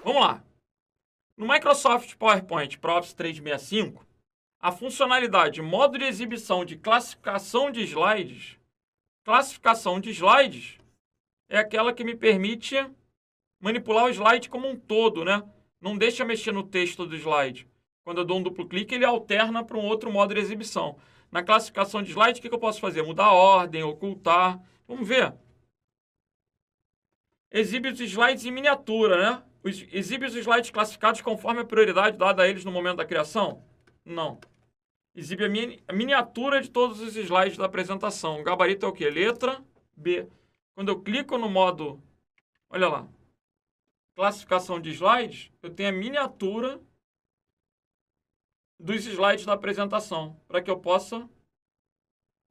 Vamos lá. No Microsoft PowerPoint para Office 365, a funcionalidade modo de exibição de classificação de slides é aquela que me permite manipular o slide como um todo, né? Não deixa mexer no texto do slide. Quando eu dou um duplo clique, ele alterna para um outro modo de exibição. Na classificação de slide, o que eu posso fazer? Mudar a ordem, ocultar. Vamos ver. Exibe os slides em miniatura, né? Exibe os slides classificados conforme a prioridade dada a eles no momento da criação? Não. Exibe a miniatura de todos os slides da apresentação. O gabarito é o quê? Letra B. Quando eu clico no modo, olha lá, classificação de slides, eu tenho a miniatura dos slides da apresentação, para que eu possa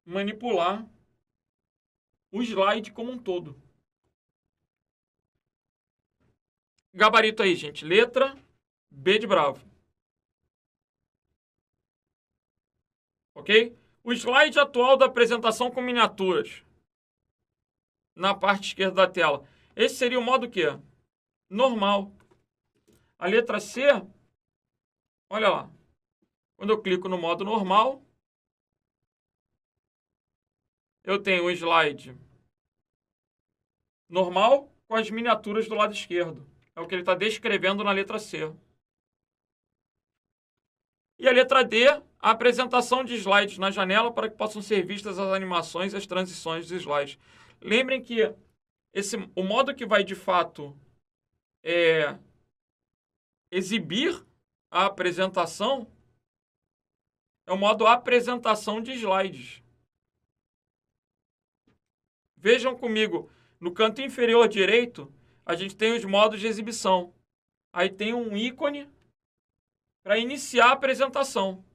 manipular o slide como um todo. Gabarito aí, gente. Letra B de bravo. Ok? O slide atual da apresentação com miniaturas. Na parte esquerda da tela. Esse seria o modo quê? Normal. A letra C, olha lá. Quando eu clico no modo normal, eu tenho o slide normal com as miniaturas do lado esquerdo. É o que ele está descrevendo na letra C. E a letra D, a apresentação de slides na janela para que possam ser vistas as animações e as transições dos slides. Lembrem que o modo que vai de fato exibir a apresentação é o modo apresentação de slides. Vejam comigo, no canto inferior direito, a gente tem os modos de exibição. Aí tem um ícone para iniciar a apresentação,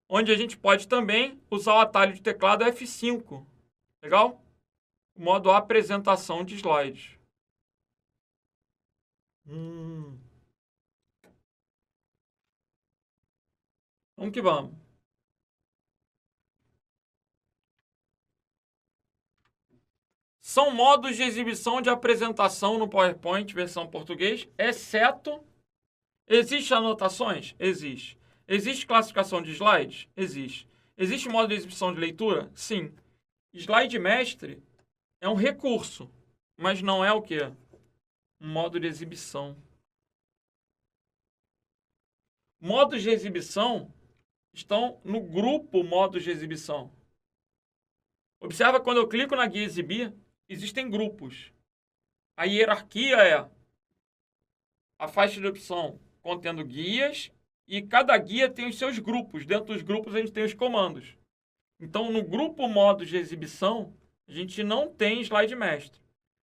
onde a gente pode também usar o atalho de teclado F5. Legal? O modo apresentação de slides. Vamos que vamos. São modos de exibição de apresentação no PowerPoint, versão português, exceto... Existem anotações? Existe. Existe classificação de slides? Existe. Existe modo de exibição de leitura? Sim. Slide mestre é um recurso, mas não é o quê? Um modo de exibição. Modos de exibição estão no grupo modos de exibição. Observa quando eu clico na guia exibir, existem grupos. A hierarquia é a faixa de opção contendo guias e cada guia tem os seus grupos. Dentro dos grupos a gente tem os comandos. Então, no grupo modos de exibição, a gente não tem slide mestre.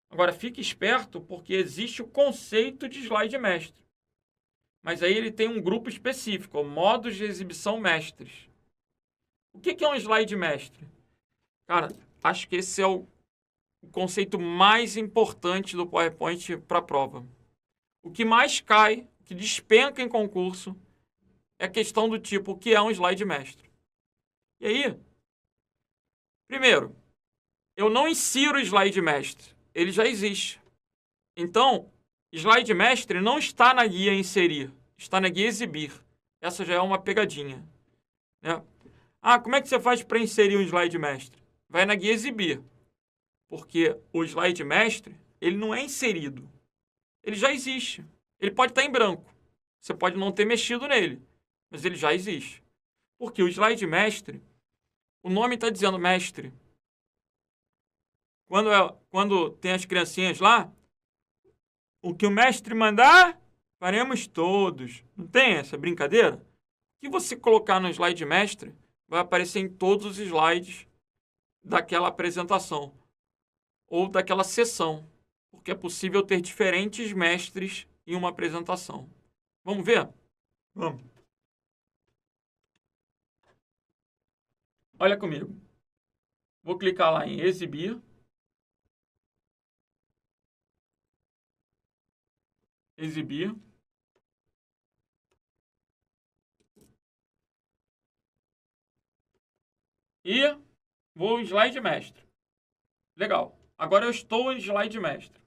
Agora, fique esperto porque existe o conceito de slide mestre. Mas aí ele tem um grupo específico, modos de exibição mestres. O que é um slide mestre? Cara, acho que esse é o conceito mais importante do PowerPoint para a prova. O que mais cai, o que despenca em concurso, é a questão do tipo, o que é um slide mestre? E aí, primeiro, eu não insiro o slide mestre, ele já existe. Então, slide mestre não está na guia inserir, está na guia exibir. Essa já é uma pegadinha, né? Ah, como é que você faz para inserir um slide mestre? Vai na guia exibir, porque o slide mestre, ele não é inserido. Ele já existe. Ele pode estar em branco. Você pode não ter mexido nele, mas ele já existe. Porque o slide mestre, o nome está dizendo mestre. Quando tem as criancinhas lá, o que o mestre mandar, faremos todos. Não tem essa brincadeira? O que você colocar no slide mestre, vai aparecer em todos os slides daquela apresentação ou daquela sessão. Porque é possível ter diferentes mestres em uma apresentação. Vamos ver? Vamos. Olha comigo. Vou clicar lá em exibir. Exibir. E vou em slide mestre. Legal. Agora eu estou em slide mestre.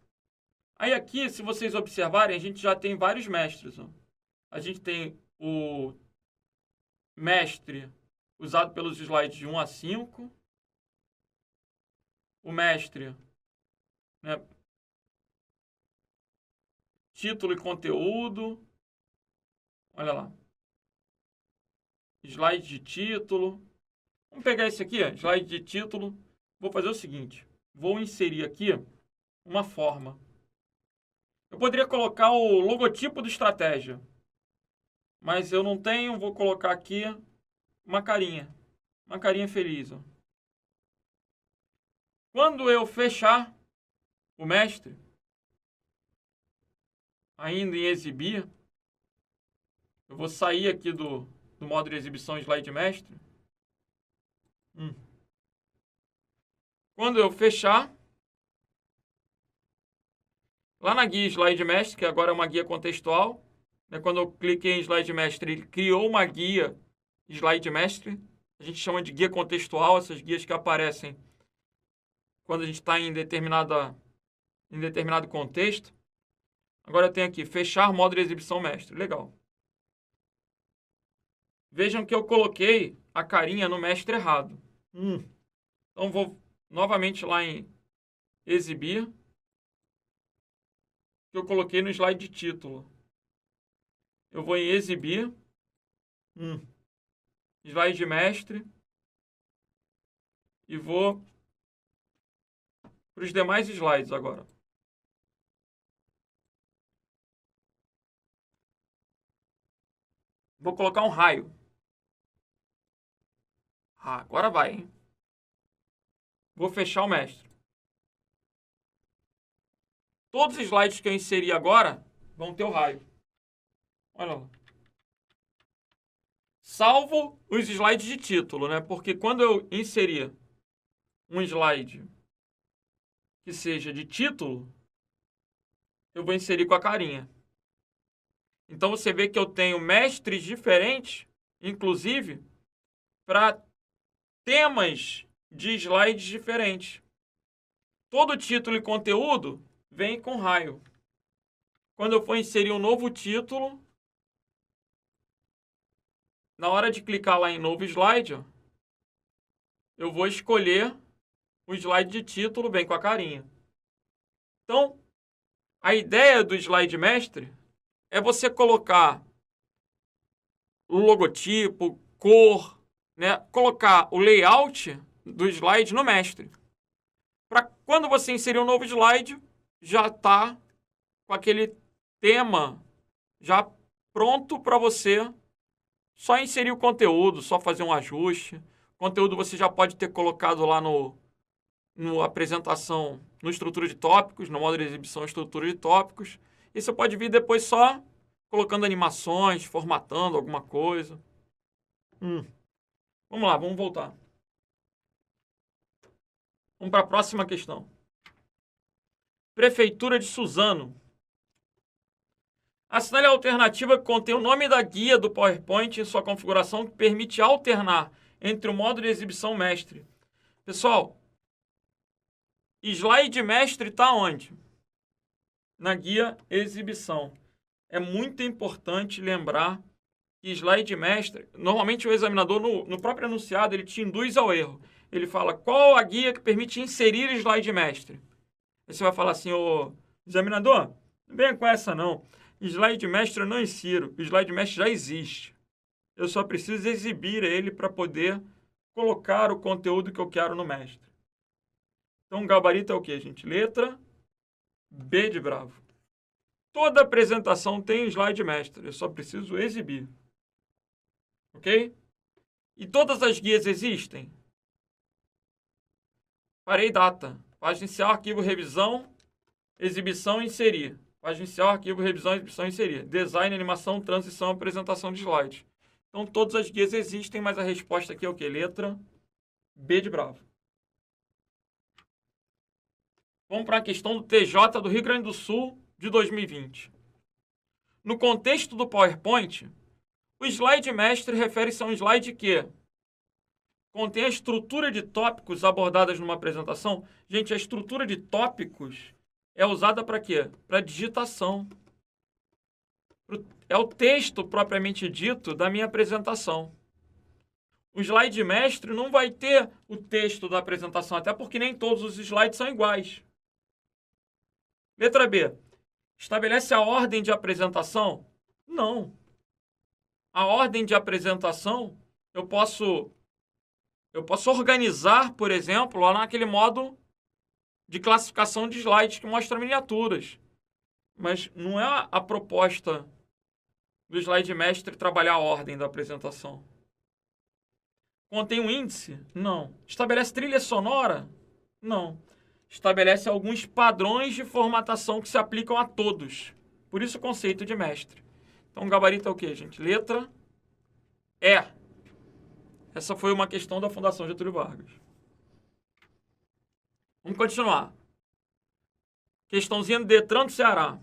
Aí aqui, se vocês observarem, a gente já tem vários mestres. Ó. A gente tem o mestre usado pelos slides de 1 a 5. O mestre, né, título e conteúdo. Olha lá. Slide de título. Vamos pegar esse aqui, ó, slide de título. Vou fazer o seguinte. Vou inserir aqui uma forma. Eu poderia colocar o logotipo do estratégia. Mas eu não tenho, vou colocar aqui uma carinha. Uma carinha feliz. Ó. Quando eu fechar o mestre, ainda em exibir, eu vou sair aqui do modo de exibição slide mestre. Quando eu fechar, lá na guia slide mestre, que agora é uma guia contextual, né, quando eu cliquei em slide mestre, ele criou uma guia slide mestre. A gente chama de guia contextual, essas guias que aparecem quando a gente está em determinado contexto. Agora eu tenho aqui, fechar modo de exibição mestre. Legal. Vejam que eu coloquei a carinha no mestre errado. Então vou novamente lá em exibir. Que eu coloquei no slide de título. Eu vou em exibir. Slide de mestre. E vou para os demais slides agora. Vou colocar um raio. Agora vai, hein? Vou fechar o mestre. Todos os slides que eu inseri agora vão ter o raio. Olha lá. Salvo os slides de título, né? Porque quando eu inserir um slide que seja de título, eu vou inserir com a carinha. Então você vê que eu tenho mestres diferentes, inclusive, para temas de slides diferentes. Todo título e conteúdo vem com raio. Quando eu for inserir um novo título, na hora de clicar lá em novo slide, ó, eu vou escolher o slide de título, vem com a carinha. Então, a ideia do slide mestre é você colocar o logotipo, cor, né? Colocar o layout do slide no mestre. Para quando você inserir um novo slide, já está com aquele tema já pronto para você só inserir o conteúdo, só fazer um ajuste. O conteúdo você já pode ter colocado lá no apresentação, no estrutura de tópicos, no modo de exibição estrutura de tópicos. E você pode vir depois só colocando animações, formatando alguma coisa. Vamos lá, vamos voltar. Vamos para a próxima questão. Prefeitura de Suzano. Assinale a alternativa que contém o nome da guia do PowerPoint em sua configuração que permite alternar entre o modo de exibição mestre. Pessoal, slide mestre está onde? Na guia exibição. É muito importante lembrar que slide mestre, normalmente o examinador no próprio enunciado ele te induz ao erro. Ele fala qual a guia que permite inserir slide mestre. Aí você vai falar assim, ô examinador, não venha com essa não. Slide mestre eu não insiro, o slide mestre já existe. Eu só preciso exibir ele para poder colocar o conteúdo que eu quero no mestre. Então, o gabarito é o quê, gente? Letra B de bravo. Toda apresentação tem slide mestre, eu só preciso exibir. Ok? E todas as guias existem? Parei data. Página inicial, arquivo, revisão, exibição, inserir. Página inicial, arquivo, revisão, exibição, inserir. Design, animação, transição, apresentação de slide. Então, todas as guias existem, mas a resposta aqui é o quê? Letra B de bravo. Vamos para a questão do TJ do Rio Grande do Sul de 2020. No contexto do PowerPoint, o slide mestre refere-se a um slide que contém a estrutura de tópicos abordadas numa apresentação. Gente, a estrutura de tópicos é usada para quê? Para digitação. É o texto propriamente dito da minha apresentação. O slide mestre não vai ter o texto da apresentação, até porque nem todos os slides são iguais. Letra B. Estabelece a ordem de apresentação? Não. A ordem de apresentação, eu posso organizar, por exemplo, lá naquele modo de classificação de slides que mostra miniaturas. Mas não é a proposta do slide mestre trabalhar a ordem da apresentação. Contém um índice? Não. Estabelece trilha sonora? Não. Estabelece alguns padrões de formatação que se aplicam a todos. Por isso o conceito de mestre. Então o gabarito é o quê, gente? Letra E. Essa foi uma questão da Fundação Getúlio Vargas. Vamos continuar. Questãozinha do Detran do Ceará.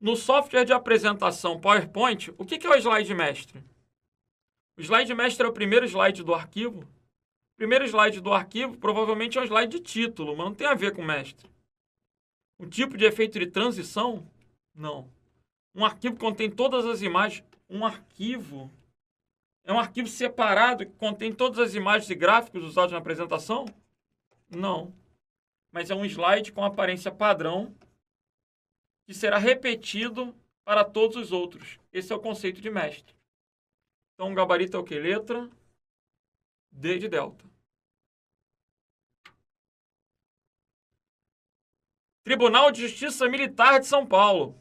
No software de apresentação PowerPoint, o que é o slide mestre? O slide mestre é o primeiro slide do arquivo. O primeiro slide do arquivo provavelmente é um slide de título, mas não tem a ver com mestre. Um tipo de efeito de transição? Não. Um arquivo contém todas as imagens. Um arquivo é um arquivo separado que contém todas as imagens e gráficos usados na apresentação? Não. Mas é um slide com aparência padrão que será repetido para todos os outros. Esse é o conceito de mestre. Então, o gabarito é o que? Letra D de delta. Tribunal de Justiça Militar de São Paulo.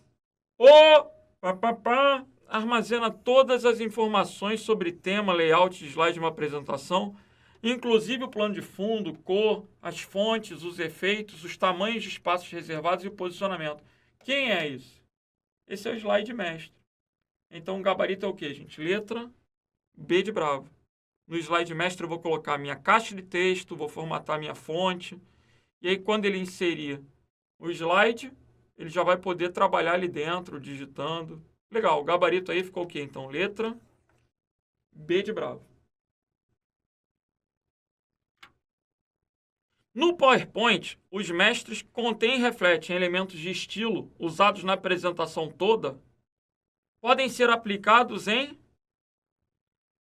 Armazena todas as informações sobre tema, layout de slide de uma apresentação, inclusive o plano de fundo, cor, as fontes, os efeitos, os tamanhos de espaços reservados e o posicionamento. Quem é isso? Esse é o slide mestre. Então, o gabarito é o que, gente? Letra B de bravo. No slide mestre eu vou colocar minha caixa de texto, vou formatar minha fonte. E aí, quando ele inserir o slide, ele já vai poder trabalhar ali dentro, digitando. Legal, o gabarito aí ficou o quê? Então, letra B de bravo. No PowerPoint, os mestres contêm e refletem elementos de estilo usados na apresentação toda, podem ser aplicados em...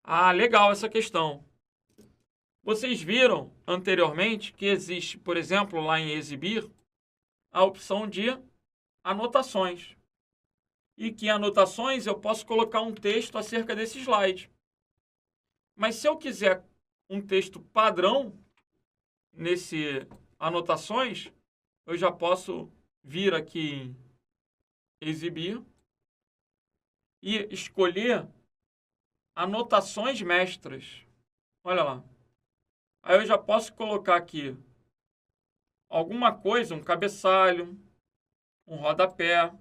Ah, legal essa questão. Vocês viram anteriormente que existe, por exemplo, lá em exibir, a opção de anotações. E que em anotações eu posso colocar um texto acerca desse slide. Mas se eu quiser um texto padrão nesse anotações, eu já posso vir aqui em exibir e escolher anotações mestras. Olha lá. Aí eu já posso colocar aqui alguma coisa, um cabeçalho, um rodapé.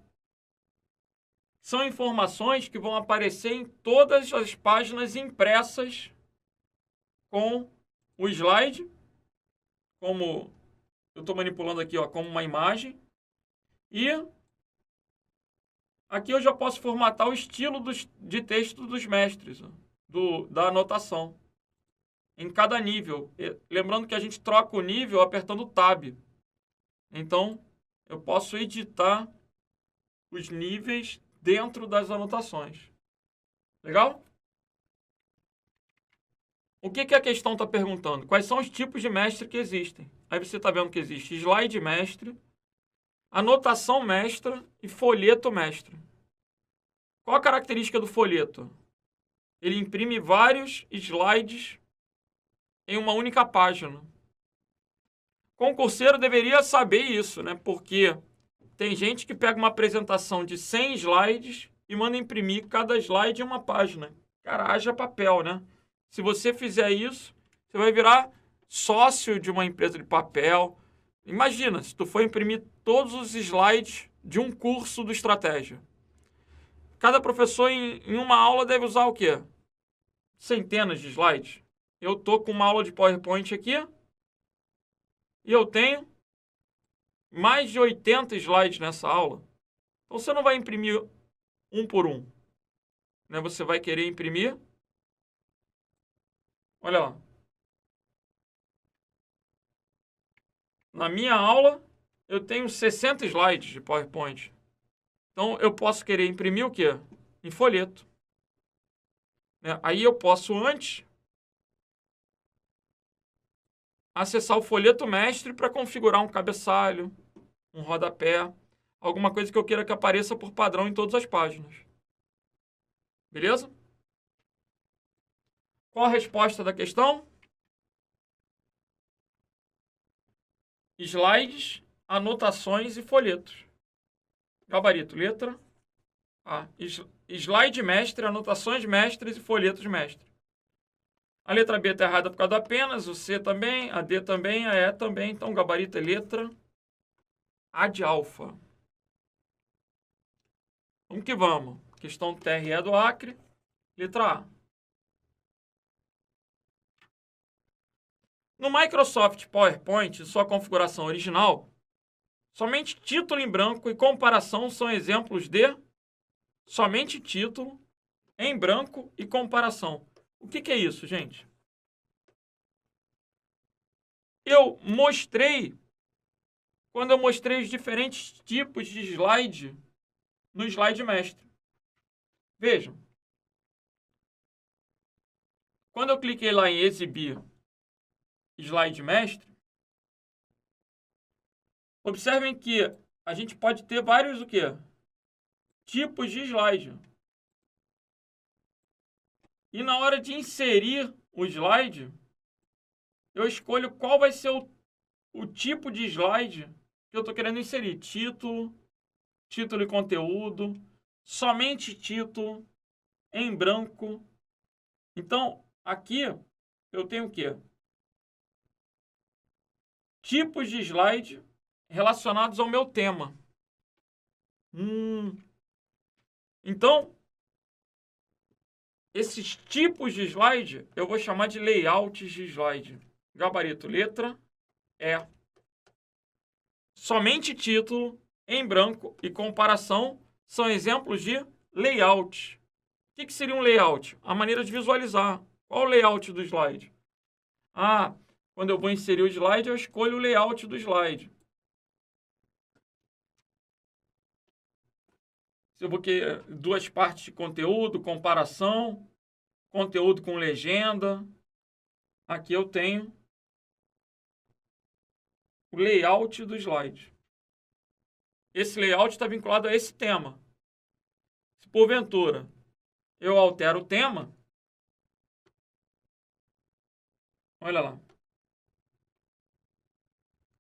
São informações que vão aparecer em todas as páginas impressas com o slide, como eu estou manipulando aqui, ó, como uma imagem. E aqui eu já posso formatar o estilo de texto dos mestres, ó, da anotação, em cada nível. Lembrando que a gente troca o nível apertando o Tab. Então, eu posso editar os níveis dentro das anotações. Legal? O que a questão está perguntando? Quais são os tipos de mestre que existem? Aí você está vendo que existe slide mestre, anotação mestra e folheto mestre. Qual a característica do folheto? Ele imprime vários slides em uma única página. O concurseiro deveria saber isso, né? Porque tem gente que pega uma apresentação de 100 slides e manda imprimir cada slide em uma página. Cara, haja papel, né? Se você fizer isso, você vai virar sócio de uma empresa de papel. Imagina, se tu for imprimir todos os slides de um curso do Estratégia. Cada professor em uma aula deve usar o quê? Centenas de slides. Eu tô com uma aula de PowerPoint aqui e eu tenho mais de 80 slides nessa aula. Então você não vai imprimir um por um, né? Você vai querer imprimir. Olha lá. Na minha aula, eu tenho 60 slides de PowerPoint. Então, eu posso querer imprimir o quê? Em folheto. Né? Aí eu posso, antes, acessar o folheto mestre para configurar um cabeçalho, um rodapé, alguma coisa que eu queira que apareça por padrão em todas as páginas. Beleza? Qual a resposta da questão? Slides, anotações e folhetos. Gabarito, letra A. Slide mestre, anotações mestres e folhetos mestre. A letra B está errada por causa do apenas, o C também, a D também, a E também. Então, o gabarito é letra A de alfa. Vamos que vamos. Questão TRE do Acre, letra A. No Microsoft PowerPoint, sua configuração original, somente título em branco e comparação são exemplos de somente título em branco e comparação. O que é isso, gente? Eu mostrei, quando eu mostrei os diferentes tipos de slide no slide mestre. Vejam. Quando eu cliquei lá em exibir slide mestre, observem que a gente pode ter vários o quê? Tipos de slide. E na hora de inserir o slide, eu escolho qual vai ser o tipo de slide que eu estou querendo inserir. Título, título e conteúdo, somente título, em branco. Então, aqui eu tenho o quê? Tipos de slide relacionados ao meu tema. Então, esses tipos de slide eu vou chamar de layouts de slide. Gabarito, letra E. Somente título, em branco e comparação são exemplos de layout. O que seria um layout? A maneira de visualizar. Qual o layout do slide? Quando eu vou inserir o slide, eu escolho o layout do slide. Se eu vou querer duas partes de conteúdo, comparação, conteúdo com legenda. Aqui eu tenho o layout do slide. Esse layout está vinculado a esse tema. Se porventura eu altero o tema, olha lá.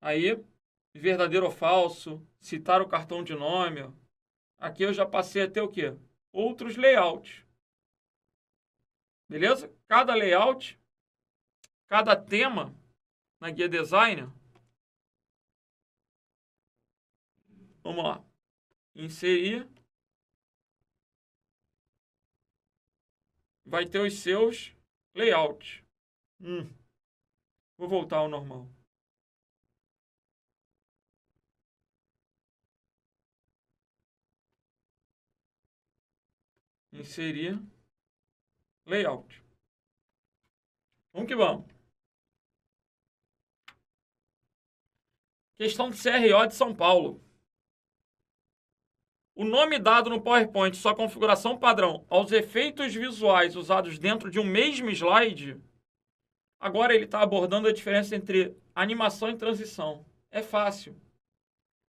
Aí, verdadeiro ou falso, citar o cartão de nome. Aqui eu já passei a ter o quê? Outros layouts. Beleza? Cada layout, cada tema na guia designer. Vamos lá. Inserir. Vai ter os seus layouts. Vou voltar ao normal. Inserir layout. Vamos que vamos. Questão de CRO de São Paulo. O nome dado no PowerPoint, sua configuração padrão, aos efeitos visuais usados dentro de um mesmo slide, agora ele está abordando a diferença entre animação e transição. É fácil.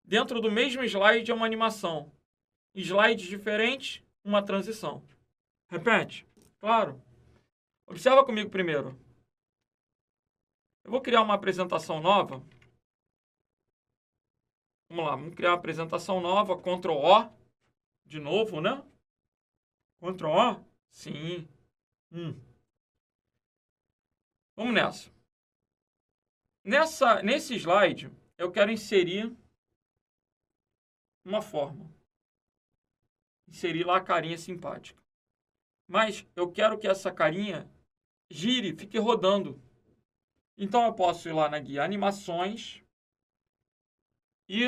Dentro do mesmo slide é uma animação. Slides diferentes, uma transição. Repete. Claro. Observa comigo primeiro. Eu vou criar uma apresentação nova. Vamos lá, vamos criar uma apresentação nova. Ctrl O. De novo, né? Ctrl O. Sim. Vamos nessa. Nesse slide, eu quero inserir uma forma. Inserir lá a carinha simpática. Mas eu quero que essa carinha gire, fique rodando. Então eu posso ir lá na guia animações e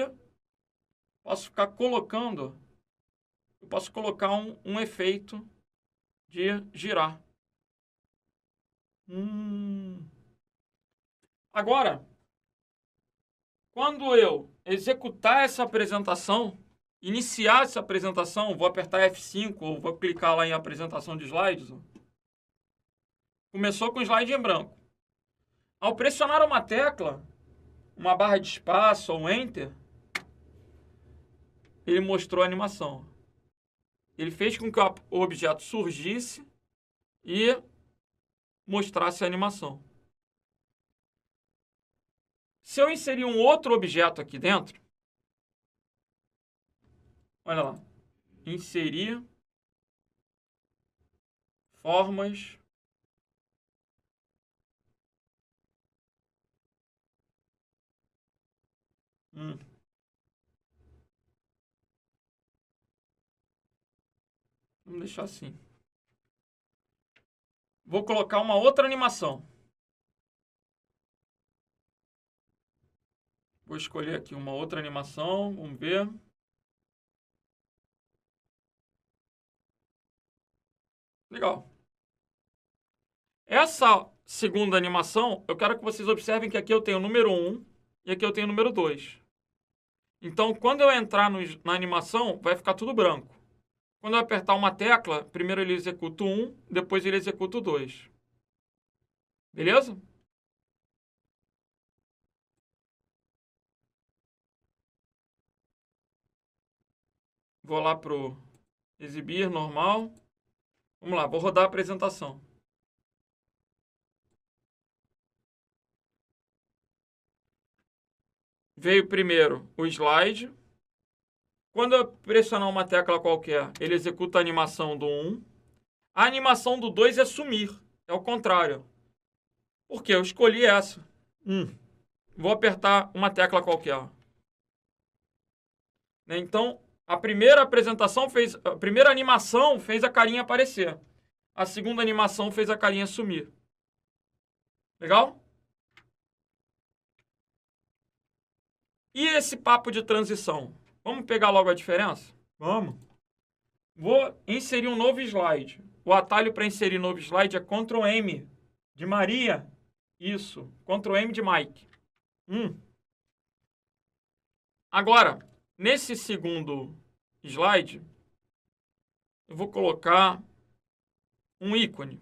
posso ficar colocando, eu posso colocar um efeito de girar. Agora, quando eu executar essa apresentação, iniciar essa apresentação, vou apertar F5 ou vou clicar lá em apresentação de slides. Começou com o slide em branco. Ao pressionar uma tecla, uma barra de espaço ou um Enter, ele mostrou a animação. Ele fez com que o objeto surgisse e mostrasse a animação. Se eu inserir um outro objeto aqui dentro, olha lá, inserir formas Vamos deixar assim. Vou colocar uma outra animação. Vou escolher aqui uma outra animação, vamos ver. Legal. Essa segunda animação, eu quero que vocês observem que aqui eu tenho o número 1 e aqui eu tenho o número 2. Então, quando eu entrar na animação, vai ficar tudo branco. Quando eu apertar uma tecla, primeiro ele executa o 1, depois ele executa o 2. Beleza? Vou lá para o exibir, normal. Vamos lá, vou rodar a apresentação. Veio primeiro o slide. Quando eu pressionar uma tecla qualquer, ele executa a animação do 1. A animação do 2 é sumir. É o contrário. Por quê? Eu escolhi essa. Vou apertar uma tecla qualquer. Então, a primeira animação fez a carinha aparecer. A segunda animação fez a carinha sumir. Legal? E esse papo de transição? Vamos pegar logo a diferença? Vamos. Vou inserir um novo slide. O atalho para inserir novo slide é Ctrl M de Maria. Isso. Ctrl M de Mike. Agora, nesse segundo slide, eu vou colocar um ícone.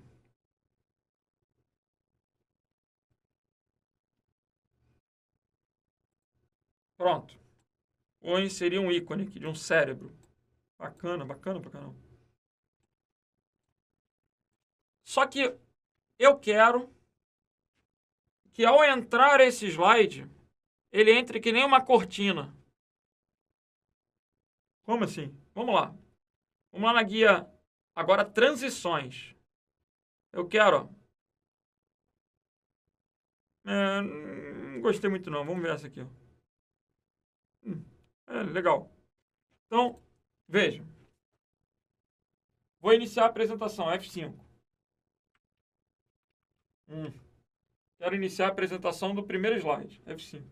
Pronto. Vou inserir um ícone aqui de um cérebro. Bacana, bacana pra caramba. Só que eu quero que ao entrar esse slide, ele entre que nem uma cortina. Como assim? Vamos lá. Vamos lá na guia, agora transições. Eu quero, não gostei muito não, vamos ver essa aqui. Legal. Então, veja. Vou iniciar a apresentação, F5. Quero iniciar a apresentação do primeiro slide, F5.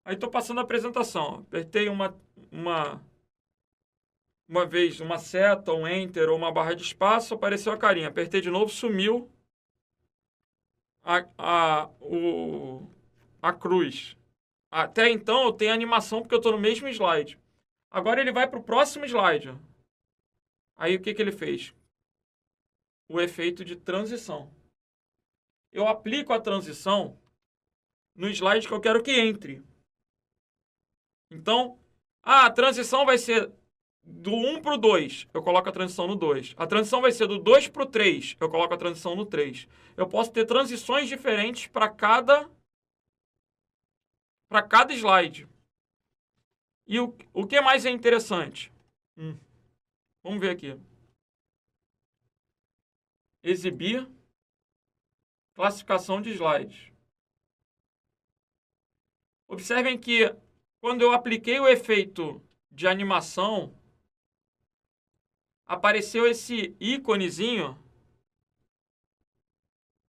Aí estou passando a apresentação. Apertei uma vez uma seta, um Enter ou uma barra de espaço, apareceu a carinha. Apertei de novo, sumiu a cruz. Até então eu tenho animação porque eu estou no mesmo slide. Agora ele vai para o próximo slide. Aí o que ele fez? O efeito de transição. Eu aplico a transição no slide que eu quero que entre. Então, a transição vai ser do 1 para o 2, eu coloco a transição no 2. A transição vai ser do 2 para o 3, eu coloco a transição no 3. Eu posso ter transições diferentes para cada slide. E o que mais é interessante? Vamos ver aqui. Exibir. Classificação de slides. Observem que quando eu apliquei o efeito de animação, apareceu esse íconezinho.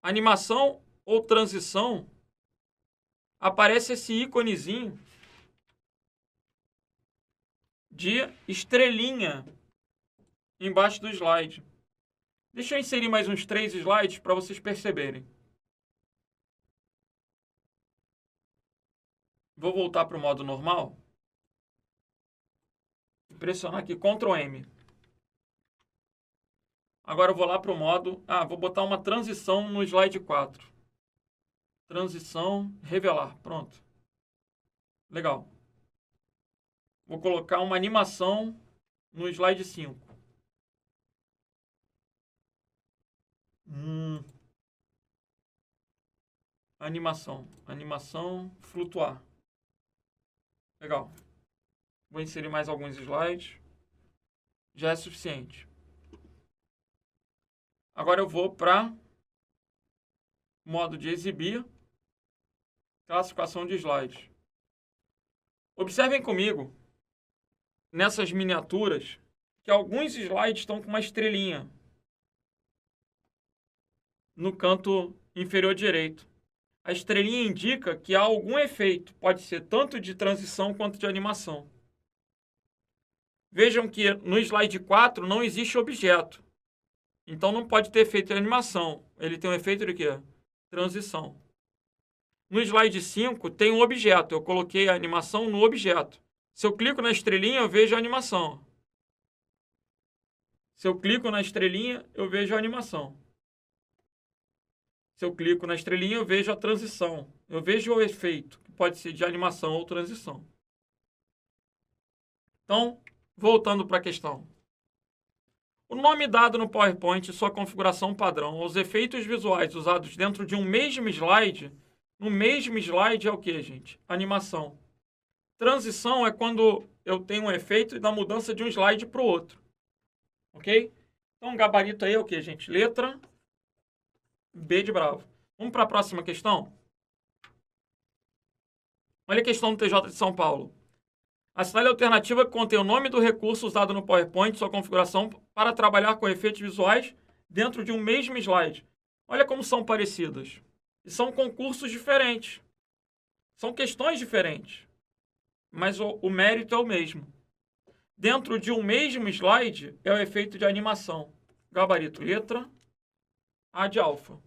Animação ou transição, aparece esse íconezinho de estrelinha embaixo do slide. Deixa eu inserir mais uns 3 slides para vocês perceberem. Vou voltar para o modo normal. pressionar aqui Ctrl M. Agora eu vou lá para o modo... vou botar uma transição no slide 4. Transição, revelar. Pronto. Legal. Vou colocar uma animação no slide 5. Animação. Animação, flutuar. Legal. Vou inserir mais alguns slides. Já é suficiente. Agora eu vou para modo de exibir, classificação de slides. Observem comigo, nessas miniaturas, que alguns slides estão com uma estrelinha no canto inferior direito. A estrelinha indica que há algum efeito, pode ser tanto de transição quanto de animação. Vejam que no slide 4 não existe objeto. Então não pode ter efeito de animação. Ele tem um efeito de quê? Transição. No slide 5 tem um objeto. Eu coloquei a animação no objeto. Se eu clico na estrelinha, eu vejo a animação. Se eu clico na estrelinha, eu vejo a animação. Se eu clico na estrelinha, eu vejo a transição. Eu vejo o efeito, que pode ser de animação ou transição. Então, voltando para a questão. O nome dado no PowerPoint e sua configuração padrão aos efeitos visuais usados dentro de um mesmo slide, no mesmo slide é o que, gente? Animação. Transição é quando eu tenho um efeito da mudança de um slide para o outro. Ok? Então, o gabarito aí é o que, gente? Letra B de bravo. Vamos para a próxima questão? Olha a questão do TJ de São Paulo. Assinale a alternativa que contém o nome do recurso usado no PowerPoint e sua configuração para trabalhar com efeitos visuais dentro de um mesmo slide. Olha como são parecidas. E são concursos diferentes. São questões diferentes. Mas o mérito é o mesmo. Dentro de um mesmo slide é o efeito de animação. Gabarito, letra A de alfa.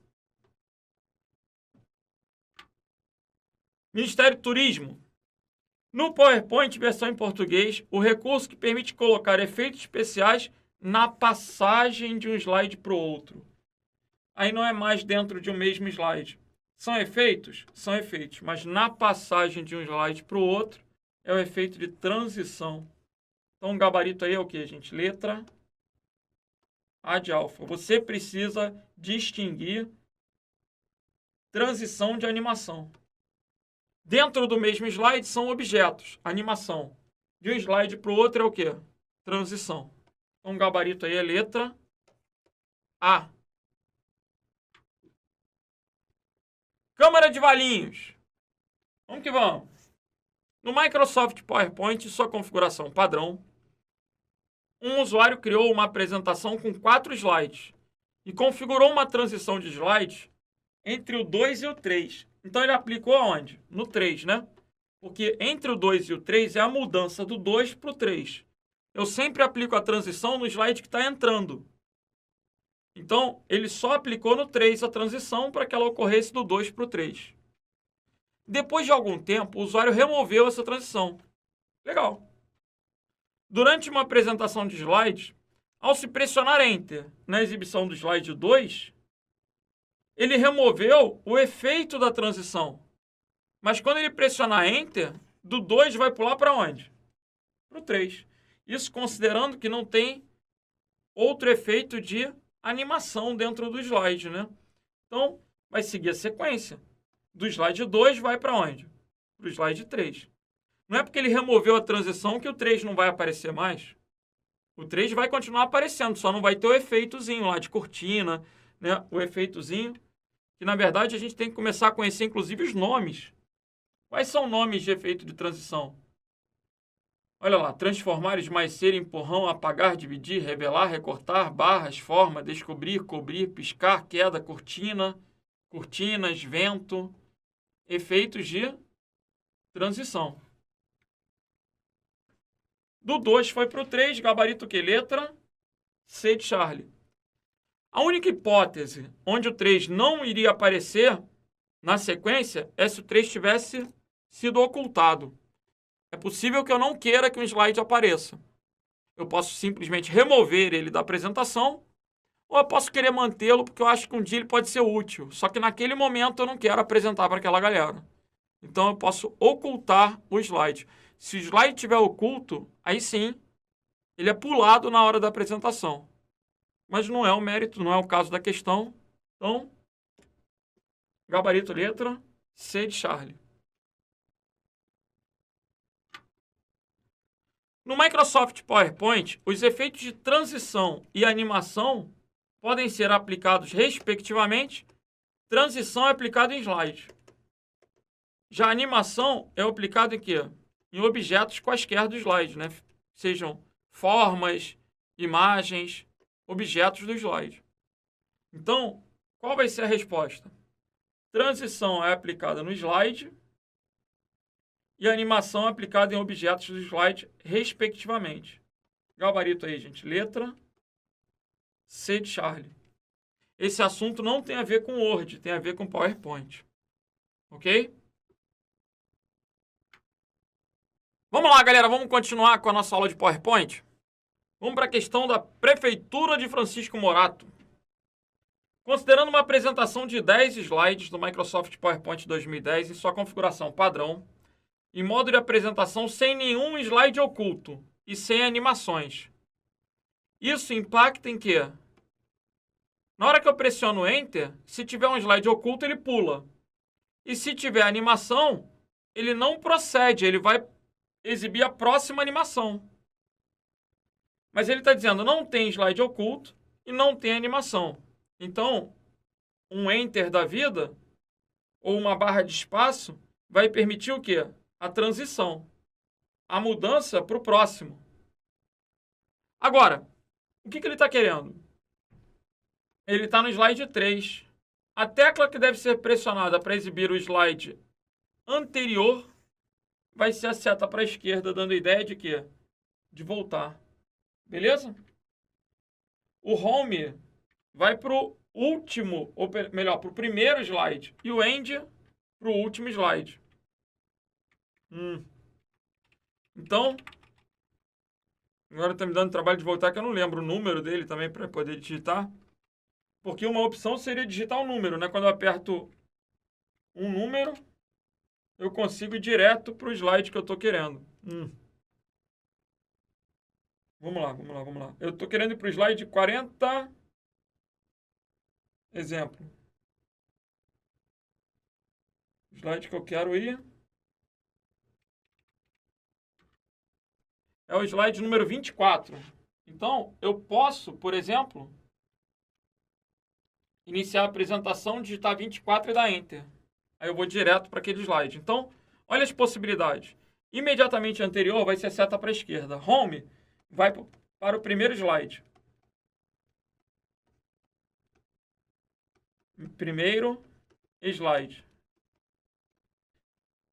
Ministério do Turismo. No PowerPoint, versão em português, o recurso que permite colocar efeitos especiais na passagem de um slide para o outro. Aí não é mais dentro de um mesmo slide. São efeitos? São efeitos. Mas na passagem de um slide para o outro é o efeito de transição. Então o gabarito aí é o que, gente? Letra A de alfa. Você precisa distinguir transição de animação. Dentro do mesmo slide são objetos, animação. De um slide para o outro é o quê? Transição. Então, o gabarito aí é letra A. Câmara de Valinhos. Vamos que vamos. No Microsoft PowerPoint, sua configuração padrão, um usuário criou uma apresentação com 4 slides e configurou uma transição de slides entre o 2 e o 3. Então, ele aplicou aonde? No 3, né? Porque entre o 2 e o 3 é a mudança do 2 para o 3. Eu sempre aplico a transição no slide que está entrando. Então, ele só aplicou no 3 a transição para que ela ocorresse do 2 para o 3. Depois de algum tempo, o usuário removeu essa transição. Legal. Durante uma apresentação de slides, ao se pressionar Enter na exibição do slide 2, ele removeu o efeito da transição. Mas quando ele pressionar Enter, do 2 vai pular para onde? Para o 3. Isso considerando que não tem outro efeito de animação dentro do slide, né? Então, vai seguir a sequência. Do slide 2 vai para onde? Para o slide 3. Não é porque ele removeu a transição que o 3 não vai aparecer mais. O 3 vai continuar aparecendo, só não vai ter o efeitozinho lá de cortina, né? O efeitozinho, que na verdade a gente tem que começar a conhecer inclusive os nomes. Quais são nomes de efeito de transição? Olha lá, transformar, esmaecer, empurrão, apagar, dividir, revelar, recortar, barras, forma, descobrir, cobrir, piscar, queda, cortina, cortinas, vento, efeitos de transição. Do 2 foi para o 3, gabarito que? Letra C de Charlie. A única hipótese onde o 3 não iria aparecer na sequência é se o 3 tivesse sido ocultado. É possível que eu não queira que um slide apareça. eu posso simplesmente remover ele da apresentação, ou eu posso querer mantê-lo porque eu acho que um dia ele pode ser útil. Só que naquele momento eu não quero apresentar para aquela galera. Então eu posso ocultar o slide. Se o slide estiver oculto, aí sim, ele é pulado na hora da apresentação. Mas não é o mérito, não é o caso da questão. Então, gabarito letra C de Charlie. No Microsoft PowerPoint, os efeitos de transição e animação podem ser aplicados respectivamente. Transição é aplicada em slide. Já a animação é aplicada em quê? Em objetos quaisquer do slide, né? Sejam formas, imagens, objetos do slide. Então, qual vai ser a resposta? Transição é aplicada no slide e a animação é aplicada em objetos do slide, respectivamente. Gabarito aí, gente. Letra C de Charlie. Esse assunto não tem a ver com Word, tem a ver com PowerPoint. Ok? Vamos lá, galera. Vamos continuar com a nossa aula de PowerPoint? Vamos para a questão da Prefeitura de Francisco Morato. Considerando uma apresentação de 10 slides do Microsoft PowerPoint 2010 em sua configuração padrão, em modo de apresentação sem nenhum slide oculto e sem animações. Isso impacta em quê? Na hora que eu pressiono Enter, se tiver um slide oculto, ele pula. E se tiver animação, ele não procede, ele vai exibir a próxima animação. Mas ele está dizendo, não tem slide oculto e não tem animação. Então, um Enter da vida, ou uma barra de espaço, vai permitir o quê? A transição. A mudança para o próximo. Agora, o que ele está querendo? Ele está no slide 3. A tecla que deve ser pressionada para exibir o slide anterior vai ser a seta para a esquerda, dando a ideia de quê? De voltar. Beleza? O Home vai para o último, ou melhor, para o primeiro slide. E o End para o último slide. Então, agora está me dando trabalho de voltar, que eu não lembro o número dele também para poder digitar. Porque uma opção seria digitar um número, né? Quando eu aperto um número, eu consigo ir direto para o slide que eu estou querendo. Vamos lá. Eu estou querendo ir para o slide 40. Exemplo. Slide que eu quero ir é o slide número 24. Então, eu posso, por exemplo, iniciar a apresentação, digitar 24 e dar Enter. Aí eu vou direto para aquele slide. Então, olha as possibilidades. Imediatamente anterior vai ser a seta para a esquerda. Home vai para o primeiro slide. Primeiro slide.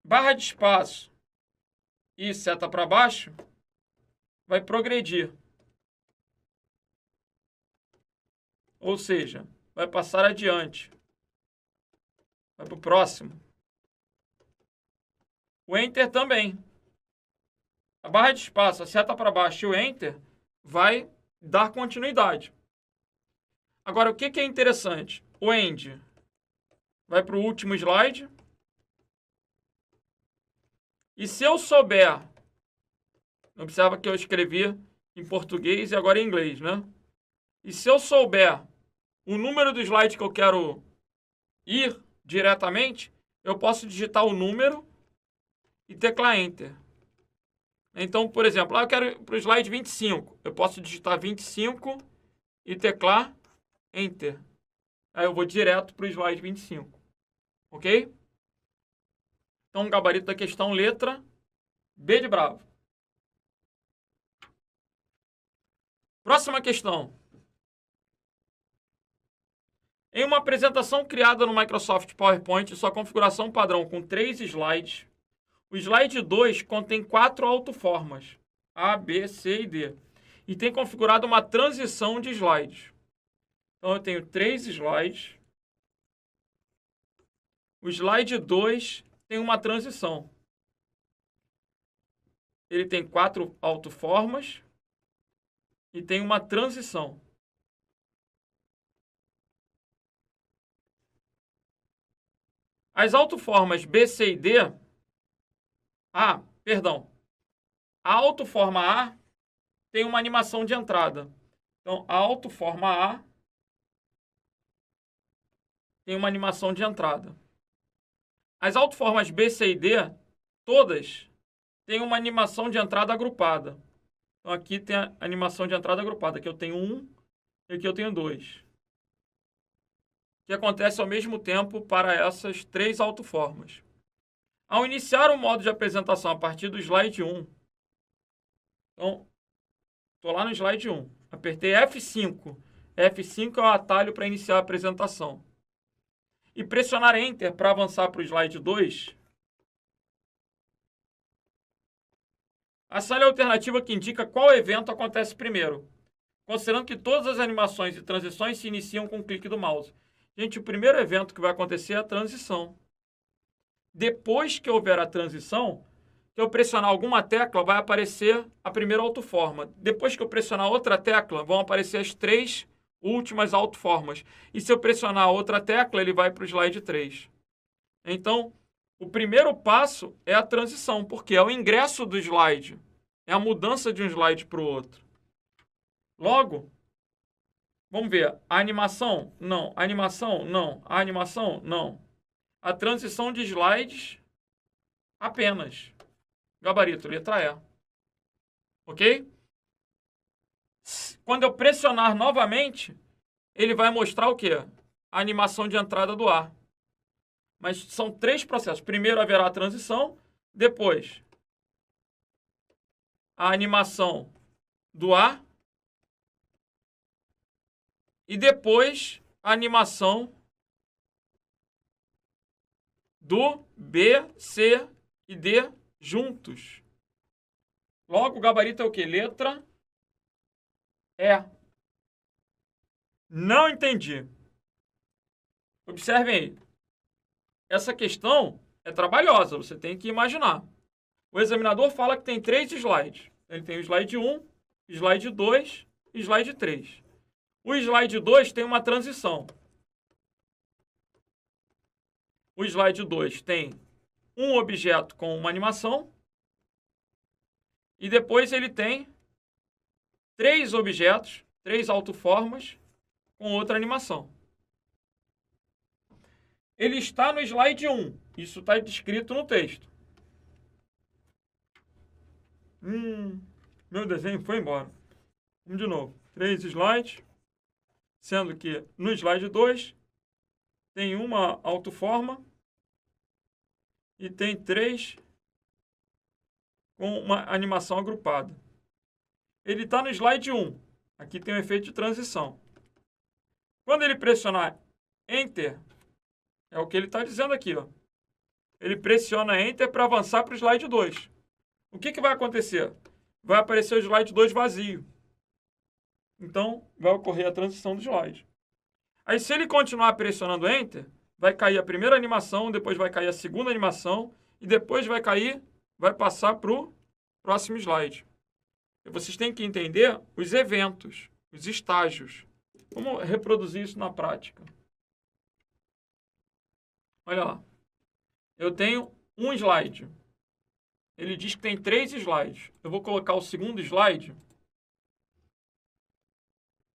Barra de espaço e seta para baixo vai progredir. Ou seja, vai passar adiante. Vai para o próximo. O Enter também. A barra de espaço, a seta para baixo e o Enter vai dar continuidade. Agora, o que é interessante? O End vai para o último slide. E se eu souber, observa que eu escrevi em português e agora em inglês, né? E se eu souber o número do slide que eu quero ir diretamente, eu posso digitar o número e teclar Enter. Então, por exemplo, eu quero ir para o slide 25. Eu posso digitar 25 e teclar Enter. Aí eu vou direto para o slide 25. Ok? Então, gabarito da questão, letra B de bravo. Próxima questão. Em uma apresentação criada no Microsoft PowerPoint, sua configuração padrão com 3 slides, o slide 2 contém 4 altoformas, A, B, C e D, e tem configurado uma transição de slides. Então, eu tenho 3 slides. O slide 2 tem uma transição. Ele tem 4 altoformas e tem uma transição. As autoformas B, C e D... A autoforma A tem uma animação de entrada. Então, a autoforma A tem uma animação de entrada. As autoformas B, C e D, todas, têm uma animação de entrada agrupada. Então, aqui tem a animação de entrada agrupada. Aqui eu tenho 1 e aqui eu tenho 2. Que acontece ao mesmo tempo para essas 3 autoformas. Ao iniciar o modo de apresentação a partir do slide 1, então, estou lá no slide 1, apertei F5. F5 é o atalho para iniciar a apresentação. E pressionar Enter para avançar para o slide 2, essa é a alternativa que indica qual evento acontece primeiro, considerando que todas as animações e transições se iniciam com o clique do mouse. Gente, o primeiro evento que vai acontecer é a transição. Depois que houver a transição, se eu pressionar alguma tecla, vai aparecer a primeira autoforma. Depois que eu pressionar outra tecla, vão aparecer as 3 últimas autoformas. E se eu pressionar outra tecla, ele vai para o slide 3. Então, o primeiro passo é a transição, porque é o ingresso do slide. É a mudança de um slide para o outro. Logo, vamos ver. A animação? Não. A animação? Não. A animação? Não. A transição de slides? Apenas. Gabarito, letra E. Ok? Quando eu pressionar novamente, ele vai mostrar o quê? A animação de entrada do ar. Mas são 3 processos. Primeiro haverá a transição, depois a animação do ar e depois a animação do B, C e D juntos. Logo, o gabarito é o quê? Letra E. Não entendi. Observem aí. Essa questão é trabalhosa, você tem que imaginar. O examinador fala que tem 3 slides. Ele tem o slide 1, slide 2 e slide 3. O slide 2 tem uma transição. O slide 2 tem um objeto com uma animação e depois ele tem 3 objetos, 3 autoformas com outra animação. Ele está no slide 1. Isso está descrito no texto. Meu desenho foi embora. Vamos de novo. 3 slides. Sendo que no slide 2 tem uma autoforma e tem 3 com uma animação agrupada. Ele está no slide 1. Aqui tem um efeito de transição. Quando ele pressionar Enter, é o que ele está dizendo aqui, ó. Ele pressiona Enter para avançar para o slide 2. O que vai acontecer? Vai aparecer o slide 2 vazio. Então, vai ocorrer a transição do slide. Aí, se ele continuar pressionando Enter, vai cair a primeira animação, depois vai cair a segunda animação, e depois vai passar para o próximo slide. E vocês têm que entender os eventos, os estágios. Vamos reproduzir isso na prática. Olha lá. Eu tenho um slide. Ele diz que tem 3 slides. Eu vou colocar o segundo slide.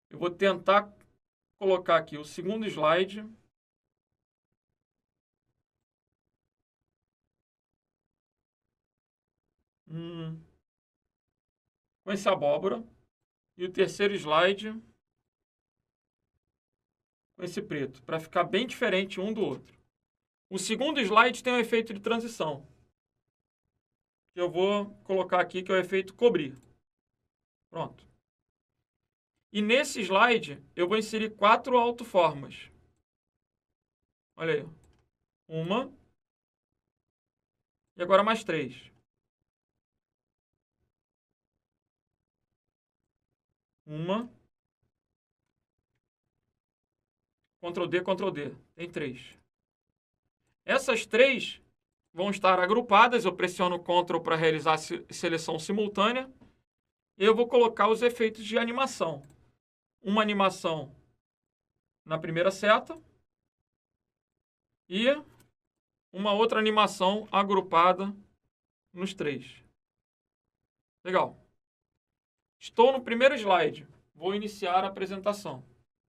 Eu vou tentar colocar aqui o segundo slide. Com esse abóbora. E o terceiro slide com esse preto. Para ficar bem diferente um do outro. O segundo slide tem um efeito de transição. Que eu vou colocar aqui, que é o efeito cobrir. Pronto. E nesse slide, eu vou inserir 4 autoformas. Olha aí. Uma. E agora mais 3. Uma. Ctrl D, Ctrl D. Tem 3. Essas 3 vão estar agrupadas. Eu pressiono Ctrl para realizar a seleção simultânea. Eu vou colocar os efeitos de animação. Uma animação na primeira seta e uma outra animação agrupada nos 3. Legal. Estou no primeiro slide. Vou iniciar a apresentação.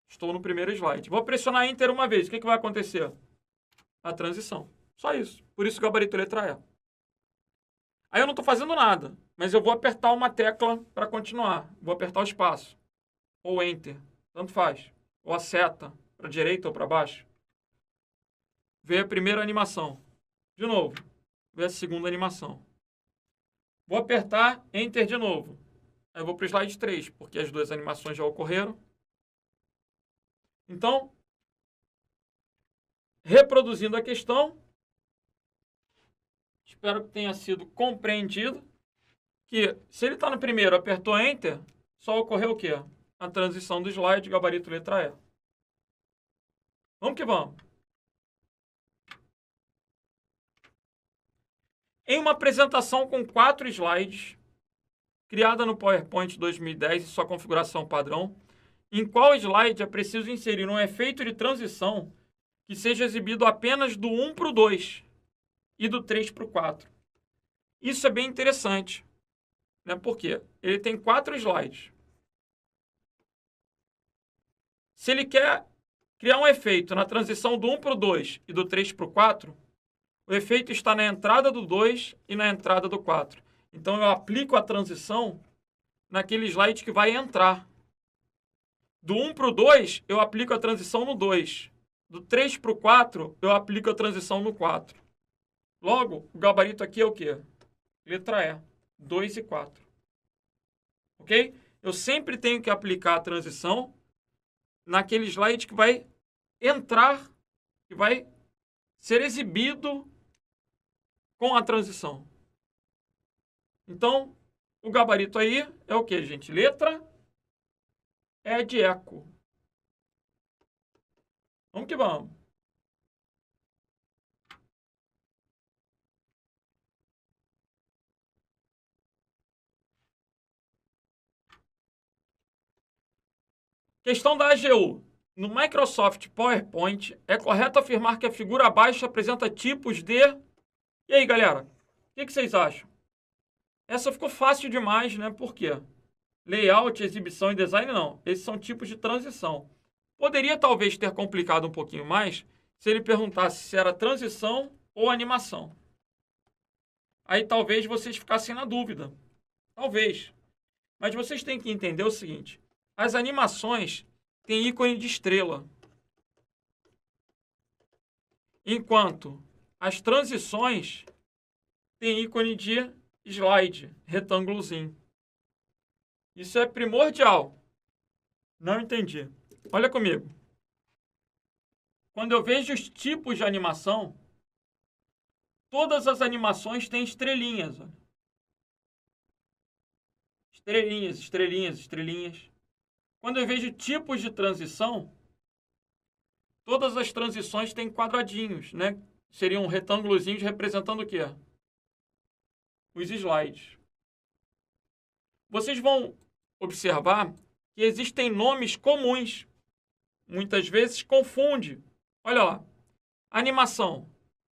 Estou no primeiro slide. Vou pressionar Enter uma vez. O que vai acontecer? A transição. Só isso. Por isso o gabarito letra E. Aí eu não estou fazendo nada, mas eu vou apertar uma tecla para continuar. Vou apertar o espaço. Ou Enter. Tanto faz. Ou a seta para a direita ou para baixo. Vê a primeira animação. De novo. Vê a segunda animação. Vou apertar Enter de novo. Aí eu vou para o slide 3, porque as duas animações já ocorreram. Então, reproduzindo a questão, espero que tenha sido compreendido que se ele está no primeiro, apertou Enter, só ocorreu o quê? A transição do slide, gabarito letra E. Vamos que vamos. Em uma apresentação com 4 slides, criada no PowerPoint 2010 e sua configuração padrão, em qual slide é preciso inserir um efeito de transição que seja exibido apenas do 1 para o 2 e do 3 para o 4. Isso é bem interessante, né? Porque ele tem 4 slides. Se ele quer criar um efeito na transição do 1 para o 2 e do 3 para o 4, o efeito está na entrada do 2 e na entrada do 4. Então, eu aplico a transição naquele slide que vai entrar. Do 1 para o 2, eu aplico a transição no 2. Do 3 para o 4, eu aplico a transição no 4. Logo, o gabarito aqui é o quê? Letra E. 2 e 4. Ok? Eu sempre tenho que aplicar a transição naquele slide que vai entrar, que vai ser exibido com a transição. Então, o gabarito aí é o que, gente? Letra E de eco. Vamos que vamos. Questão da AGU. No Microsoft PowerPoint, é correto afirmar que a figura abaixo apresenta tipos de... E aí, galera? O que vocês acham? Essa ficou fácil demais, né? Por quê? Layout, exibição e design, não. Esses são tipos de transição. Poderia, talvez, ter complicado um pouquinho mais se ele perguntasse se era transição ou animação. Aí, talvez, vocês ficassem na dúvida. Talvez. Mas vocês têm que entender o seguinte. As animações têm ícone de estrela. Enquanto as transições têm ícone de slide, retângulozinho. Isso é primordial. Não entendi. Olha comigo. Quando eu vejo os tipos de animação, todas as animações têm estrelinhas. Olha. Estrelinhas, estrelinhas, estrelinhas. Quando eu vejo tipos de transição, todas as transições têm quadradinhos, né? Seriam retângulozinhos representando o quê? Os slides. Vocês vão observar que existem nomes comuns. Muitas vezes confunde. Olha lá. Animação.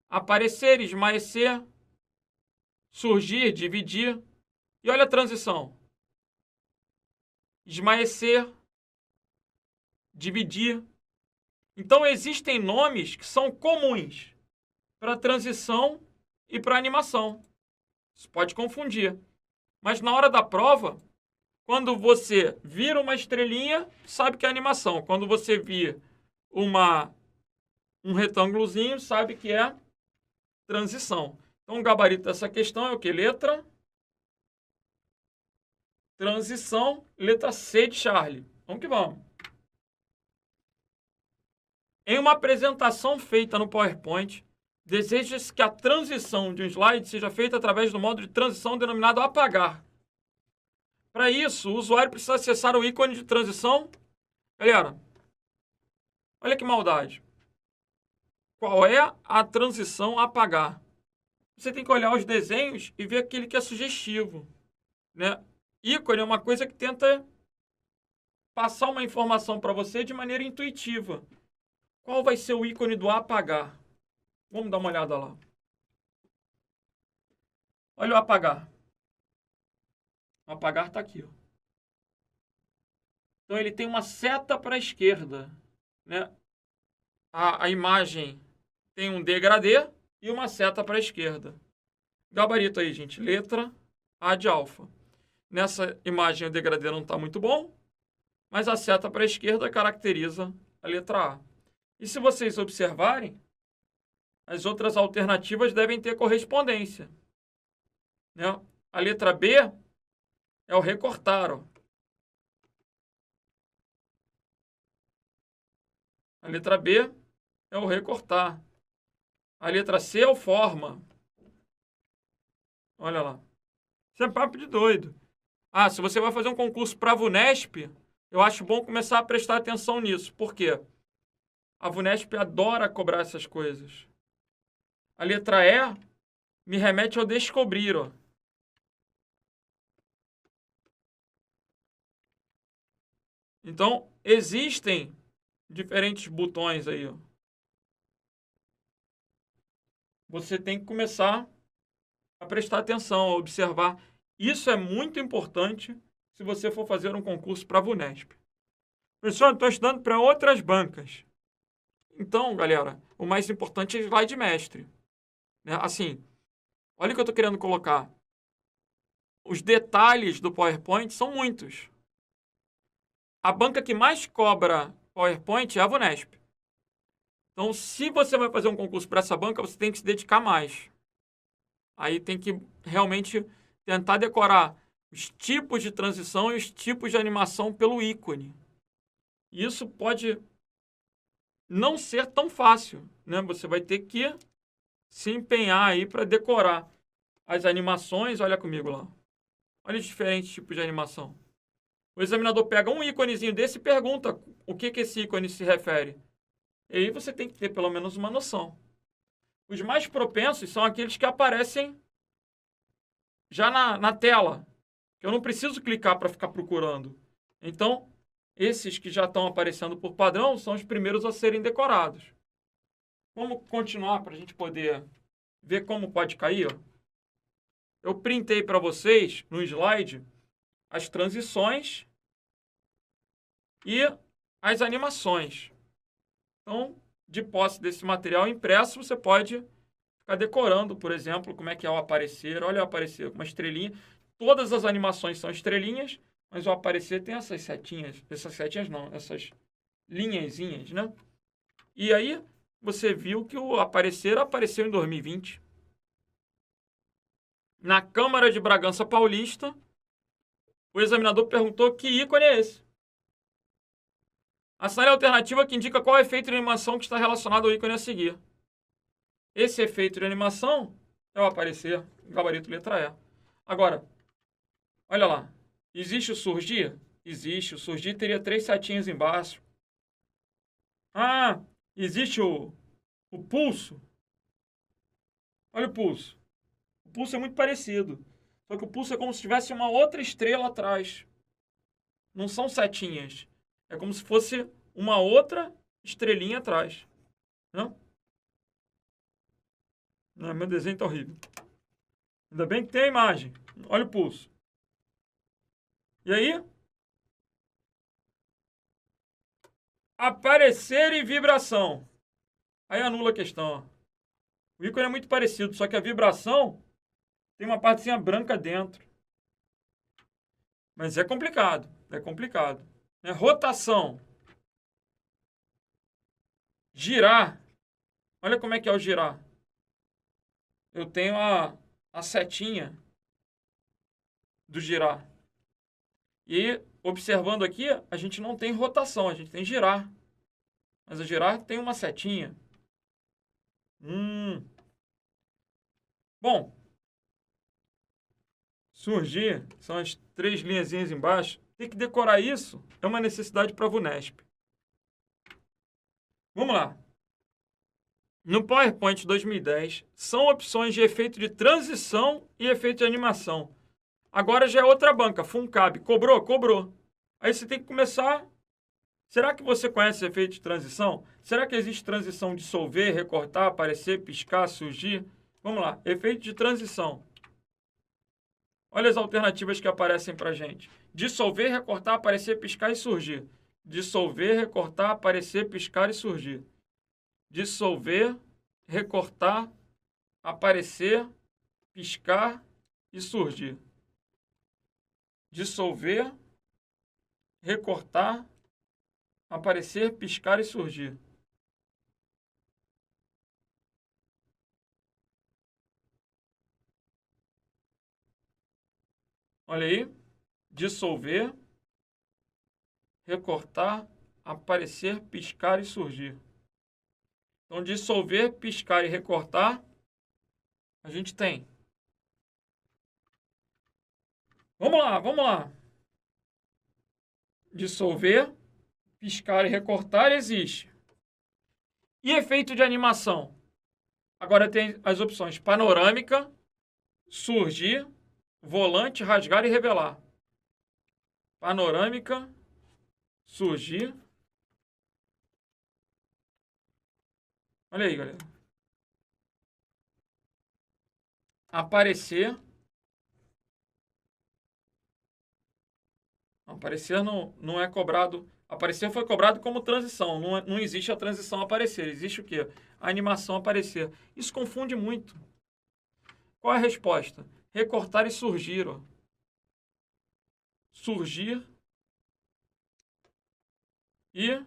Aparecer, esmaecer, surgir, dividir. E olha a transição. Esmaecer, dividir. Então, existem nomes que são comuns para transição e para animação. Isso pode confundir. Mas na hora da prova, quando você vira uma estrelinha, sabe que é animação. Quando você vira um retângulozinho, sabe que é transição. Então, o gabarito dessa questão é o quê? Letra transição, letra C de Charlie. Vamos que vamos. Em uma apresentação feita no PowerPoint, deseja-se que a transição de um slide seja feita através do modo de transição denominado apagar. Para isso, o usuário precisa acessar o ícone de transição. Galera, olha que maldade. Qual é a transição apagar? Você tem que olhar os desenhos e ver aquele que é sugestivo, né? ícone é uma coisa que tenta passar uma informação para você de maneira intuitiva. Qual vai ser o ícone do apagar? Vamos dar uma olhada lá. Olha o apagar. O apagar está aqui. Ó. Então ele tem uma seta para a esquerda. Né? A imagem tem um degradê e uma seta para a esquerda. Gabarito aí, gente. Letra A de alfa. Nessa imagem o degradê não está muito bom, mas a seta para a esquerda caracteriza a letra A. E se vocês observarem, as outras alternativas devem ter correspondência. Né? A letra B é o recortar. Ó. A letra B é o recortar. A letra C é o forma. Olha lá. Isso é papo de doido. Ah, se você vai fazer um concurso para a VUNESP, eu acho bom começar a prestar atenção nisso. Por quê? A VUNESP adora cobrar essas coisas. A letra E me remete ao descobrir. Ó. Então, existem diferentes botões aí. Ó. Você tem que começar a prestar atenção, a observar. Isso é muito importante se você for fazer um concurso para a VUNESP. Professor, estou estudando para outras bancas. Então, galera, o mais importante é slide mestre. Né? Assim, olha o que eu estou querendo colocar. Os detalhes do PowerPoint são muitos. A banca que mais cobra PowerPoint é a VUNESP. Então, se você vai fazer um concurso para essa banca, você tem que se dedicar mais. Aí tem que realmente tentar decorar os tipos de transição e os tipos de animação pelo ícone. Isso pode não ser tão fácil, né? Você vai ter que se empenhar aí para decorar as animações. Olha comigo lá. Olha os diferentes tipos de animação. O examinador pega um íconezinho desse e pergunta o que esse ícone se refere. E aí você tem que ter pelo menos uma noção. Os mais propensos são aqueles que aparecem já na tela. Eu não preciso clicar para ficar procurando. Então, esses que já estão aparecendo por padrão são os primeiros a serem decorados. Vamos continuar para a gente poder ver como pode cair. Ó. Eu printei para vocês no slide as transições e as animações. Então, de posse desse material impresso, você pode ficar decorando, por exemplo, como é que é o aparecer. Olha o aparecer com uma estrelinha. Todas as animações são estrelinhas, mas o aparecer tem essas setinhas. Essas setinhas não, essas linhazinhas, né? E aí, você viu que o aparecer apareceu em 2020. Na Câmara de Bragança Paulista, o examinador perguntou que ícone é esse. Assinale a alternativa que indica qual efeito de animação que está relacionado ao ícone a seguir. Esse efeito de animação é o aparecer, gabarito letra E. Agora, olha lá. Existe o surgir? Existe. O surgir teria 3 setinhas embaixo. Ah, existe o pulso. Olha o pulso. O pulso é muito parecido. Só que o pulso é como se tivesse uma outra estrela atrás. Não são setinhas. É como se fosse uma outra estrelinha atrás. Não? Não, meu desenho tá horrível. Ainda bem que tem a imagem. Olha o pulso. E aí? Aparecer e vibração. Aí anula a questão. O ícone é muito parecido, só que a vibração tem uma partezinha branca dentro. Mas é complicado. É complicado. Rotação. Girar. Olha como é que é o girar. Eu tenho a setinha do girar. E observando aqui, a gente não tem rotação, a gente tem girar. Mas a girar tem uma setinha. Bom, surgir, são as 3 linhazinhas embaixo. Tem que decorar isso, é uma necessidade para a VUNESP. Vamos lá. No PowerPoint 2010, são opções de efeito de transição e efeito de animação. Agora já é outra banca, Funcab. Cobrou? Cobrou. Aí você tem que começar... Será que você conhece efeito de transição? Será que existe transição dissolver, recortar, aparecer, piscar, surgir? Vamos lá, efeito de transição. Olha as alternativas que aparecem para a gente. Dissolver, recortar, aparecer, piscar e surgir. Dissolver, recortar, aparecer, piscar e surgir. Dissolver, recortar, aparecer, piscar e surgir. Dissolver, recortar, aparecer, piscar e surgir. Olha aí. Dissolver, recortar, aparecer, piscar e surgir. Então, dissolver, piscar e recortar, a gente tem. Vamos lá, vamos lá. Dissolver, piscar e recortar existe. E efeito de animação? Agora tem as opções panorâmica, surgir, volante, rasgar e revelar. Panorâmica, surgir. Olha aí, galera. Aparecer. Aparecer não é cobrado. Aparecer foi cobrado como transição. Não existe a transição aparecer. Existe o quê? A animação aparecer. Isso confunde muito. Qual é a resposta? Recortar e surgir. Ó. Surgir e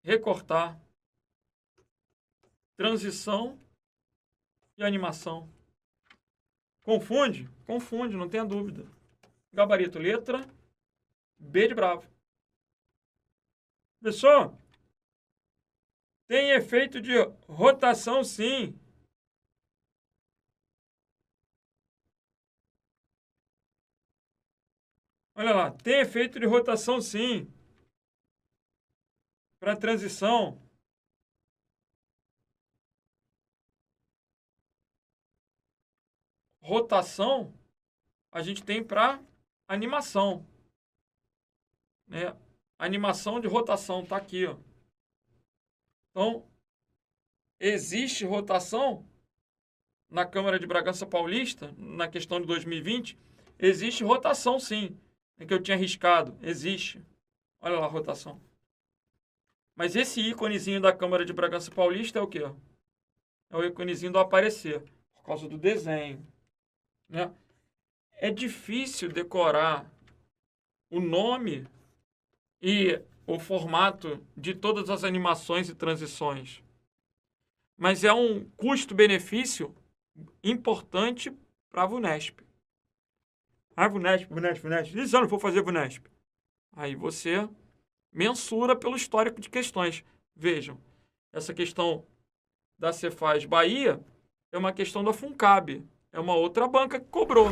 recortar. Transição e animação. Confunde? Confunde, não tenha dúvida. Gabarito, letra B de bravo. Pessoal, tem efeito de rotação, sim. Olha lá, tem efeito de rotação, sim. Para transição. Rotação, a gente tem para animação. Né? Animação de rotação, tá aqui, ó. Então, existe rotação na Câmara de Bragança Paulista, na questão de 2020, existe rotação, sim. É que eu tinha arriscado, existe. Olha lá a rotação. Mas esse íconezinho da Câmara de Bragança Paulista é o quê? É o íconezinho do aparecer, por causa do desenho. Né? É difícil decorar o nome e o formato de todas as animações e transições. Mas é um custo-benefício importante para a VUNESP. Ah, VUNESP. E se eu não for fazer VUNESP? Aí você mensura pelo histórico de questões. Vejam, essa questão da Cefaz Bahia é uma questão da Funcab. É uma outra banca que cobrou.